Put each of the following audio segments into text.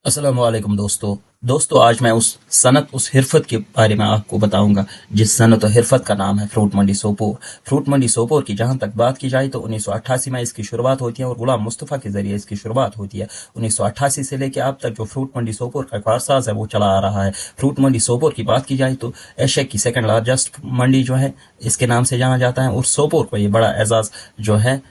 अस्सलाम वालेकुम दोस्तों आज मैं उस हिरफत के बारे में आपको बताऊंगा जिस सनत और हिरफत का नाम है फ्रूट मंडी सोपोर। फ्रूट मंडी सोपोर की जहां तक बात की जाए तो 1988 में इसकी शुरुआत होती है और गुलाम मुस्तफ़ा के जरिए इसकी शुरुआत होती है। 1988 से लेकर अब तक जो फ्रूट मंडी सोपोर का कारसाज है वो चला आ रहा है। फ्रूट मंडी सोपोर की बात की जाए तो एशिया की सेकंड लार्जेस्ट मंडी जो है इसके नाम से जाना जाता है और सोपोर को ये बड़ा एजाज जो है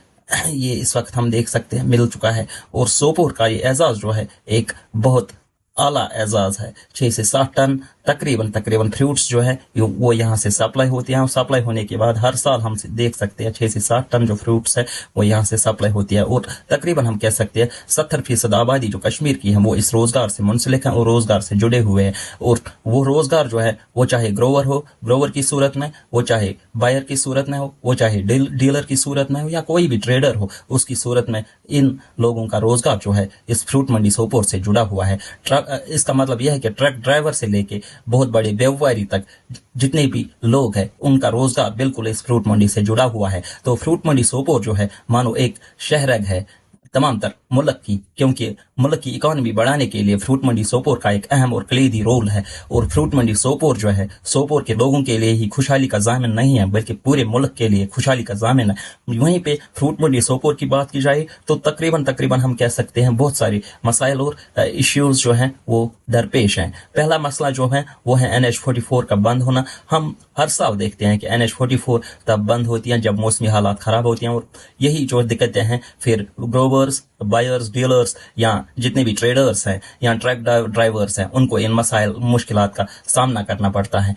ये इस वक्त हम देख सकते हैं मिल चुका है। और सोपोर का ये एजाज जो है एक बहुत आला एजाज है। 6 से 7 टन तकरीबन फ्रूट्स जो है वो यहाँ से सप्लाई होती हैं और सप्लाई होने के बाद हर साल हम देख सकते हैं 6 से 7 टन जो फ्रूट्स है वो यहाँ से सप्लाई होती है। और तकरीबन हम कह सकते हैं 70% आबादी जो कश्मीर की है वो इस रोजगार से मुंसलिक है और रोजगार से जुड़े हुए हैं। और वो रोजगार जो है वो चाहे ग्रोवर की सूरत में, वो चाहे बायर की सूरत में हो, वो चाहे डीलर की सूरत में हो या कोई भी ट्रेडर हो, उसकी सूरत में इन लोगों का रोजगार जो है इस फ्रूट मंडी सोपोर से जुड़ा हुआ है। इसका मतलब यह है कि ट्रक ड्राइवर से लेके बहुत बड़े व्यापारी तक जितने भी लोग हैं उनका रोजगार बिल्कुल इस फ्रूट मंडी से जुड़ा हुआ है। तो फ्रूट मंडी सोपोर जो है मानो एक शहरग है तमाम तर मुल्क की, क्योंकि मुल्क की इकॉनमी बढ़ाने के लिए फ्रूट मंडी सोपोर का एक अहम और कलीदी रोल है। और फ्रूट मंडी सोपोर जो है सोपोर के लोगों के लिए ही खुशहाली का ज़ामिन नहीं है बल्कि पूरे मुल्क के लिए खुशहाली का ज़ामिन है। वहीं पे फ्रूट मंडी सोपोर की बात की जाए तो तकरीबन हम कह सकते हैं बहुत सारे मसाइल और इश्यूज जो हैं वो दरपेश हैं। पहला मसला जो है वो है NH-44 का बंद होना। हम हर साल देखते हैं कि NH-44 तब बंद होती हैं जब मौसमी हालात खराब होती हैं और यही जो दिक्कतें हैं फिर ग्रोवर्स, बायर्स, डीलर्स या जितने भी ट्रेडर्स हैं या ट्रक ड्राइवर्स हैं उनको इन मसाइल मुश्किलात का सामना करना पड़ता है।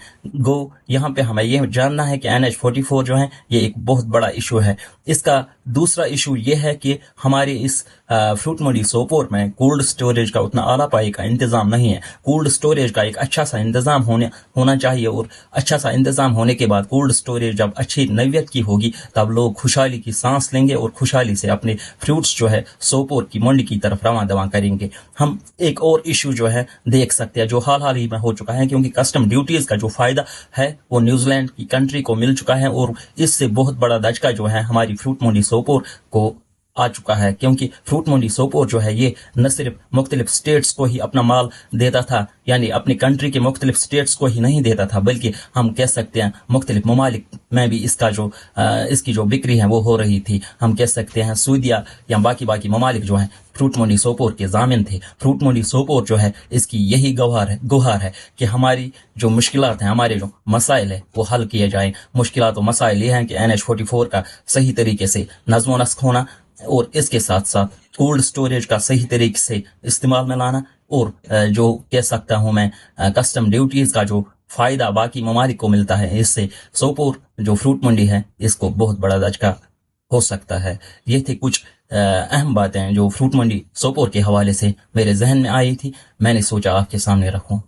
यहाँ पे हमें ये जानना है कि NH-44 जो है ये एक बहुत बड़ा इशू है। इसका दूसरा इशू ये है कि हमारे इस फ्रूट मंडी सोपोर में कोल्ड स्टोरेज का उतना आला पाई का इंतजाम नहीं है। कोल्ड स्टोरेज का एक अच्छा सा इंतजाम होना चाहिए और अच्छा सा इंतजाम होने के बाद कोल्ड स्टोरेज जब अच्छी नौयत की होगी तब लोग खुशहाली की सांस लेंगे और खुशहाली से अपने फ्रूट्स जो है सोपोर की मंडी की तरफ रवां दवा करेंगे। हम एक और इशू जो है देख सकते हैं जो हाल ही में हो चुका है, क्योंकि कस्टम ड्यूटीज का जो फायदा है वो न्यूजीलैंड की कंट्री को मिल चुका है और इससे बहुत बड़ा दचका जो है हमारी फ्रूट मंडी सोपोर को आ चुका है। क्योंकि फ्रूट मंडी सोपोर जो है ये न सिर्फ मुख्तलिफ स्टेट्स को ही अपना माल देता था, यानी अपनी कंट्री के मुख्तलिफ स्टेट्स को ही नहीं देता था, बल्कि हम कह सकते हैं मुख्तलिफ ममालिक में भी इसकी जो बिक्री है वो हो रही थी। हम कह सकते हैं सऊदीया या बाकी ममालिक जो हैं फ्रूट मंडी सोपोर के जामिन थे। फ्रूट मंडी सोपोर जो है इसकी यही गुहार है कि हमारी जो मुश्किलात हैं, हमारे जो मसाइल है वो हल किए जाएं। मुश्किलात और मसाइल ये हैं कि NH-44 का सही तरीके से नज़्म व नस्ख होना और इसके साथ साथ कोल्ड स्टोरेज का सही तरीके से इस्तेमाल में लाना और जो कह सकता हूं मैं कस्टम ड्यूटीज का जो फायदा बाकी ममालिक को मिलता है, इससे सोपोर जो फ्रूट मंडी है इसको बहुत बड़ा दचका हो सकता है। ये थे कुछ अहम बातें जो फ्रूट मंडी सोपोर के हवाले से मेरे जहन में आई थी, मैंने सोचा आपके सामने रखूं।